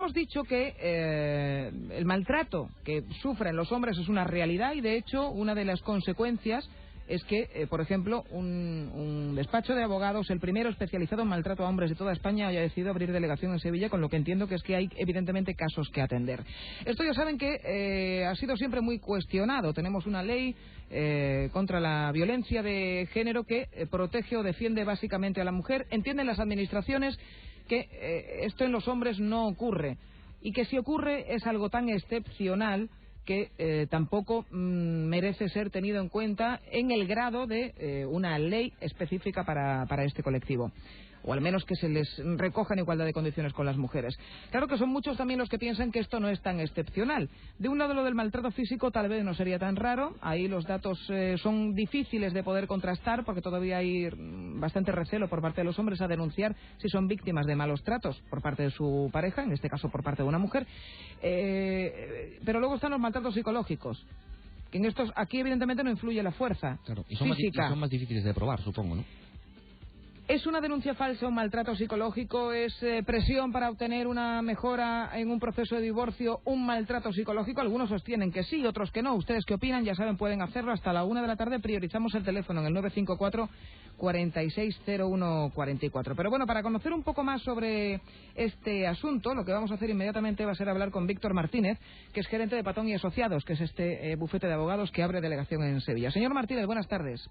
Hemos dicho que el maltrato que sufren los hombres es una realidad y, de hecho, una de las consecuencias es que, por ejemplo, un despacho de abogados, el primero especializado en maltrato a hombres de toda España, haya decidido abrir delegación en Sevilla, con lo que entiendo que es que hay, evidentemente, casos que atender. Esto ya saben que ha sido siempre muy cuestionado. Tenemos una ley contra la violencia de género que protege o defiende básicamente a la mujer. Entienden las administraciones que esto en los hombres no ocurre y que si ocurre es algo tan excepcional que tampoco merece ser tenido en cuenta en el grado de una ley específica para este colectivo, o al menos que se les recoja en igualdad de condiciones con las mujeres. Claro que son muchos también los que piensan que esto no es tan excepcional. De un lado, lo del maltrato físico tal vez no sería tan raro. Ahí los datos son difíciles de poder contrastar porque todavía hay bastante recelo por parte de los hombres a denunciar si son víctimas de malos tratos por parte de su pareja, en este caso por parte de una mujer. Pero luego están los maltratos psicológicos, que en estos, aquí evidentemente no influye la fuerza física. Son más difíciles de probar, supongo, ¿no? ¿Es una denuncia falsa un maltrato psicológico? ¿Es presión para obtener una mejora en un proceso de divorcio un maltrato psicológico? Algunos sostienen que sí, otros que no. ¿Ustedes qué opinan? Ya saben, pueden hacerlo hasta la 1 de la tarde. Priorizamos el teléfono en el 954 460144. Pero bueno, para conocer un poco más sobre este asunto, lo que vamos a hacer inmediatamente va a ser hablar con Víctor Martínez, que es gerente de Patón y Asociados, que es este bufete de abogados que abre delegación en Sevilla. Señor Martínez, buenas tardes.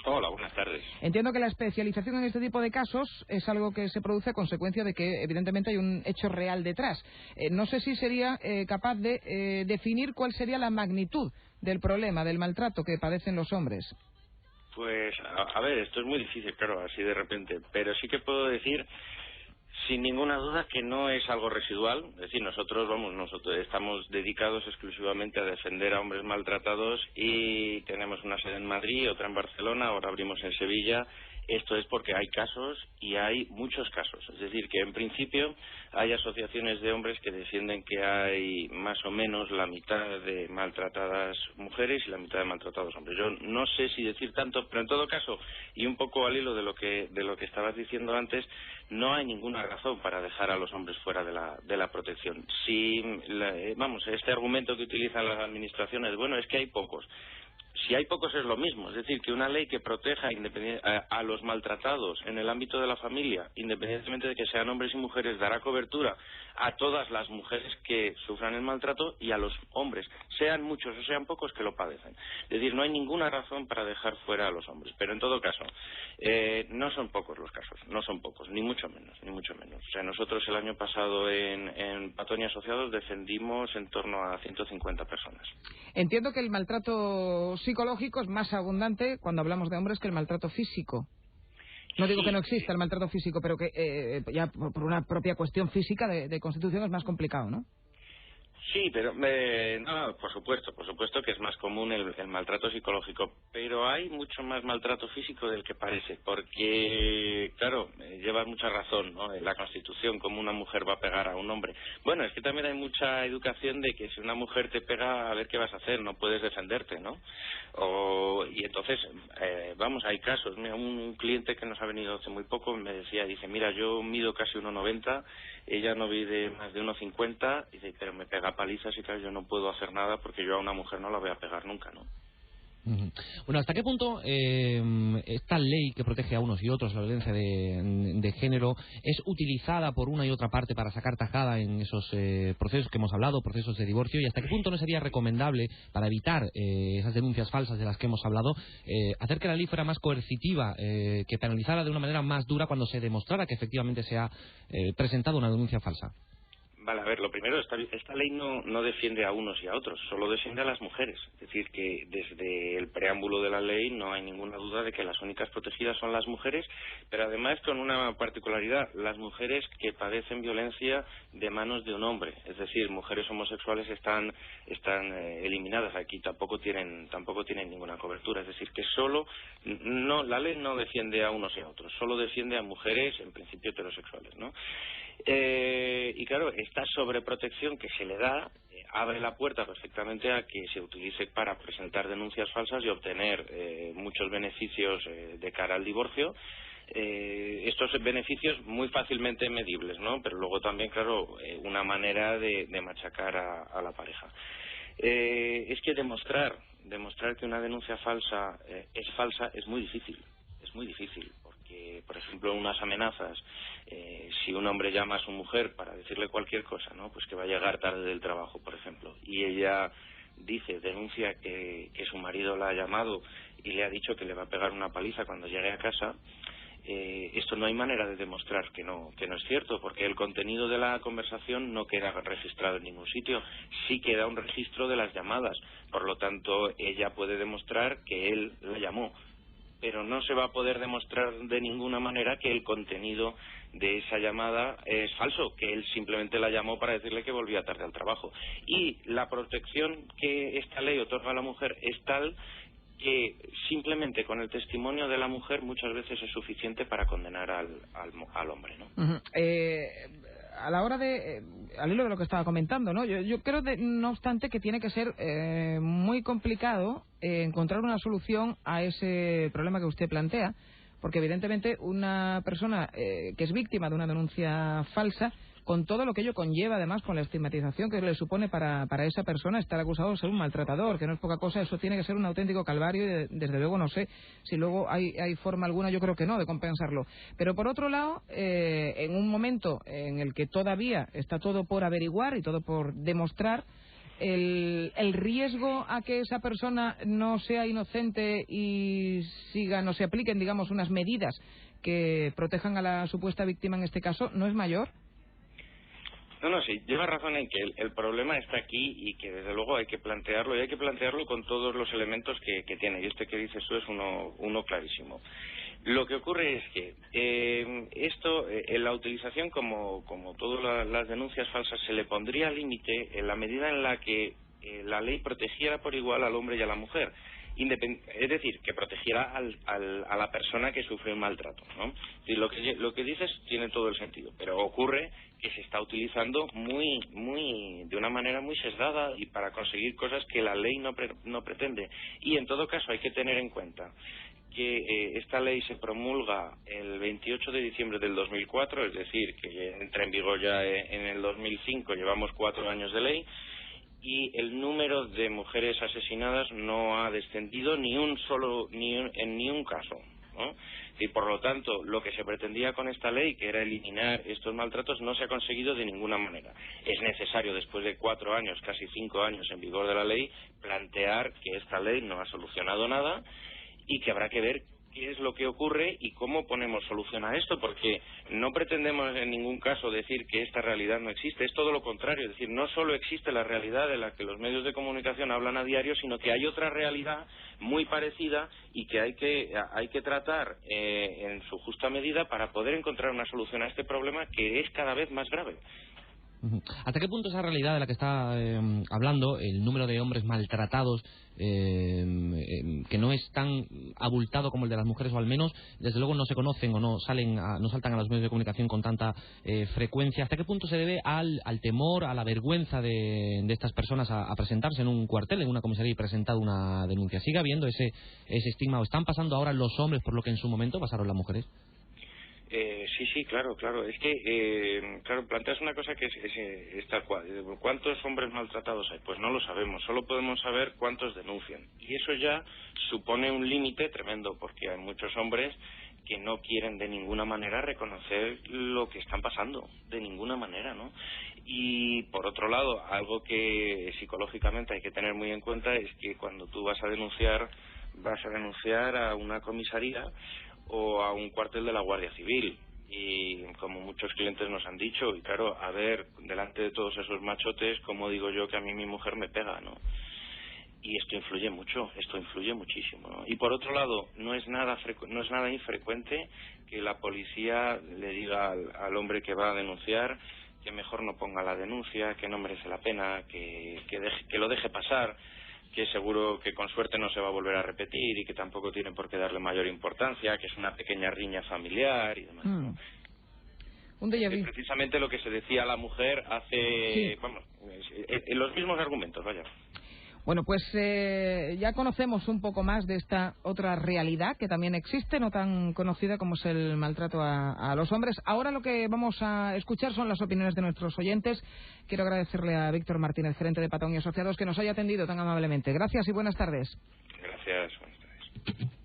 Hola, buenas tardes. Entiendo que la especialización en este tipo de casos es algo que se produce a consecuencia de que, evidentemente, hay un hecho real detrás. No sé si sería capaz de definir cuál sería la magnitud del problema, del maltrato que padecen los hombres. Pues, a ver, esto es muy difícil, claro, así de repente, pero sí que puedo decir sin ninguna duda que no es algo residual. Es decir, nosotros estamos dedicados exclusivamente a defender a hombres maltratados y tenemos una sede en Madrid, otra en Barcelona, ahora abrimos en Sevilla. Esto es porque hay casos y hay muchos casos. Es decir, que en principio hay asociaciones de hombres que defienden que hay más o menos la mitad de maltratadas mujeres y la mitad de maltratados hombres. Yo no sé si decir tanto, pero en todo caso, y un poco al hilo de lo que estabas diciendo antes, no hay ninguna razón para dejar a los hombres fuera de la protección. Si, este argumento que utilizan las administraciones, bueno, es que hay pocos. Si hay pocos es lo mismo, es decir, que una ley que proteja a los maltratados en el ámbito de la familia, independientemente de que sean hombres y mujeres, dará cobertura a todas las mujeres que sufran el maltrato y a los hombres, sean muchos o sean pocos, que lo padecen. Es decir, no hay ninguna razón para dejar fuera a los hombres, pero en todo caso, no son pocos los casos, no son pocos, ni mucho menos, ni mucho menos. O sea, nosotros el año pasado en Patón y Asociados defendimos en torno a 150 personas. Entiendo que el maltrato psicológico es más abundante cuando hablamos de hombres que el maltrato físico. No digo que no exista el maltrato físico, pero que ya por una propia cuestión física de constitución es más complicado, ¿no? Sí, pero no, por supuesto que es más común el maltrato psicológico, pero hay mucho más maltrato físico del que parece, porque, claro, lleva mucha razón, ¿no? La Constitución, cómo una mujer va a pegar a un hombre. Bueno, es que también hay mucha educación de que si una mujer te pega, a ver qué vas a hacer, no puedes defenderte, ¿no? Y entonces, hay casos. Mira, un cliente que nos ha venido hace muy poco me decía, dice, mira, yo mido casi 1,90, ella no mide más de 1,50, dice, pero me pega palizas y tal, yo no puedo hacer nada porque yo a una mujer no la voy a pegar nunca, ¿no? Bueno, ¿hasta qué punto esta ley que protege a unos y otros, la violencia de género, es utilizada por una y otra parte para sacar tajada en esos procesos que hemos hablado, procesos de divorcio? ¿Y hasta qué punto no sería recomendable, para evitar esas denuncias falsas de las que hemos hablado, hacer que la ley fuera más coercitiva, que penalizara de una manera más dura cuando se demostrara que efectivamente se ha presentado una denuncia falsa? Vale, a ver, lo primero, esta ley no defiende a unos y a otros, solo defiende a las mujeres. Es decir, que desde el preámbulo de la ley no hay ninguna duda de que las únicas protegidas son las mujeres, pero además con una particularidad, las mujeres que padecen violencia de manos de un hombre. Es decir, mujeres homosexuales están eliminadas aquí, tampoco tienen ninguna cobertura. Es decir, que la ley no defiende a unos y a otros, solo defiende a mujeres, en principio heterosexuales, ¿no? Y claro, esta sobreprotección que se le da abre la puerta perfectamente a que se utilice para presentar denuncias falsas y obtener muchos beneficios de cara al divorcio, estos beneficios muy fácilmente medibles, ¿no? Pero luego también, claro, una manera de machacar a la pareja. Es que demostrar que una denuncia falsa es falsa es muy difícil, porque, por ejemplo, unas amenazas, si un hombre llama a su mujer para decirle cualquier cosa, ¿no? Pues que va a llegar tarde del trabajo, por ejemplo, y ella denuncia que su marido la ha llamado y le ha dicho que le va a pegar una paliza cuando llegue a casa. Esto no hay manera de demostrar que no es cierto, porque el contenido de la conversación no queda registrado en ningún sitio, sí queda un registro de las llamadas, por lo tanto ella puede demostrar que él la llamó, pero no se va a poder demostrar de ninguna manera que el contenido de esa llamada es falso, que él simplemente la llamó para decirle que volvía tarde al trabajo. Y la protección que esta ley otorga a la mujer es tal que simplemente con el testimonio de la mujer muchas veces es suficiente para condenar al hombre, ¿no? A la hora de, al hilo de lo que estaba comentando, ¿no? Yo creo, no obstante, que tiene que ser muy complicado encontrar una solución a ese problema que usted plantea, porque evidentemente una persona que es víctima de una denuncia falsa, con todo lo que ello conlleva, además, con la estigmatización que le supone para esa persona estar acusado de ser un maltratador, que no es poca cosa, eso tiene que ser un auténtico calvario y desde luego no sé si luego hay forma alguna, yo creo que no, de compensarlo. Pero por otro lado, en un momento en el que todavía está todo por averiguar y todo por demostrar, el riesgo a que esa persona no sea inocente y no se apliquen, digamos, unas medidas que protejan a la supuesta víctima en este caso, ¿no es mayor? No, sí, lleva razón en que el problema está aquí y que desde luego hay que plantearlo, y hay que plantearlo con todos los elementos que tiene, y este que dices tú es uno clarísimo. Lo que ocurre es que en la utilización, como todas las denuncias falsas, se le pondría límite en la medida en la que la ley protegiera por igual al hombre y a la mujer. Es decir, que protegiera a la persona que sufre un maltrato, ¿no? Y lo que dices tiene todo el sentido, pero ocurre que se está utilizando de una manera muy sesgada y para conseguir cosas que la ley no pretende. Y en todo caso hay que tener en cuenta que esta ley se promulga el 28 de diciembre del 2004, es decir, que entra en vigor ya en el 2005, llevamos 4 años de ley, y el número de mujeres asesinadas no ha descendido en ni un caso, ¿no? Y por lo tanto, lo que se pretendía con esta ley, que era eliminar estos maltratos, no se ha conseguido de ninguna manera. Es necesario, después de 4 años, casi 5 años en vigor de la ley, plantear que esta ley no ha solucionado nada y que habrá que ver qué es lo que ocurre y cómo ponemos solución a esto, porque no pretendemos en ningún caso decir que esta realidad no existe, es todo lo contrario, es decir, no solo existe la realidad de la que los medios de comunicación hablan a diario, sino que hay otra realidad muy parecida y que hay que tratar en su justa medida para poder encontrar una solución a este problema que es cada vez más grave. ¿Hasta qué punto esa realidad de la que está hablando, el número de hombres maltratados, que no es tan abultado como el de las mujeres, o al menos, desde luego, no se conocen o no saltan a los medios de comunicación con tanta frecuencia? ¿Hasta qué punto se debe al temor, a la vergüenza de estas personas a presentarse en un cuartel, en una comisaría y presentar una denuncia? ¿Sigue habiendo ese estigma o están pasando ahora los hombres por lo que en su momento pasaron las mujeres? Sí, claro. Es que, planteas una cosa que es tal cual. ¿Cuántos hombres maltratados hay? Pues no lo sabemos. Solo podemos saber cuántos denuncian. Y eso ya supone un límite tremendo, porque hay muchos hombres que no quieren de ninguna manera reconocer lo que están pasando. De ninguna manera, ¿no? Y, por otro lado, algo que psicológicamente hay que tener muy en cuenta es que cuando tú vas a denunciar a una comisaría o a un cuartel de la Guardia Civil, y como muchos clientes nos han dicho, y claro, a ver, delante de todos esos machotes, como digo yo que a mí mi mujer me pega, ¿no? Y esto influye muchísimo, ¿no? Y por otro lado, no es nada infrecuente que la policía le diga al hombre que va a denunciar que mejor no ponga la denuncia, que no merece la pena, que lo deje pasar, que seguro que con suerte no se va a volver a repetir y que tampoco tiene por qué darle mayor importancia, que es una pequeña riña familiar y demás, ¿no? Un déjà vu. Es precisamente lo que se decía a la mujer hace... Sí. Vamos, los mismos argumentos, vaya. Bueno, pues ya conocemos un poco más de esta otra realidad que también existe, no tan conocida como es el maltrato a los hombres. Ahora lo que vamos a escuchar son las opiniones de nuestros oyentes. Quiero agradecerle a Víctor Martínez, gerente de Patón y Asociados, que nos haya atendido tan amablemente. Gracias y buenas tardes. Gracias, buenas tardes.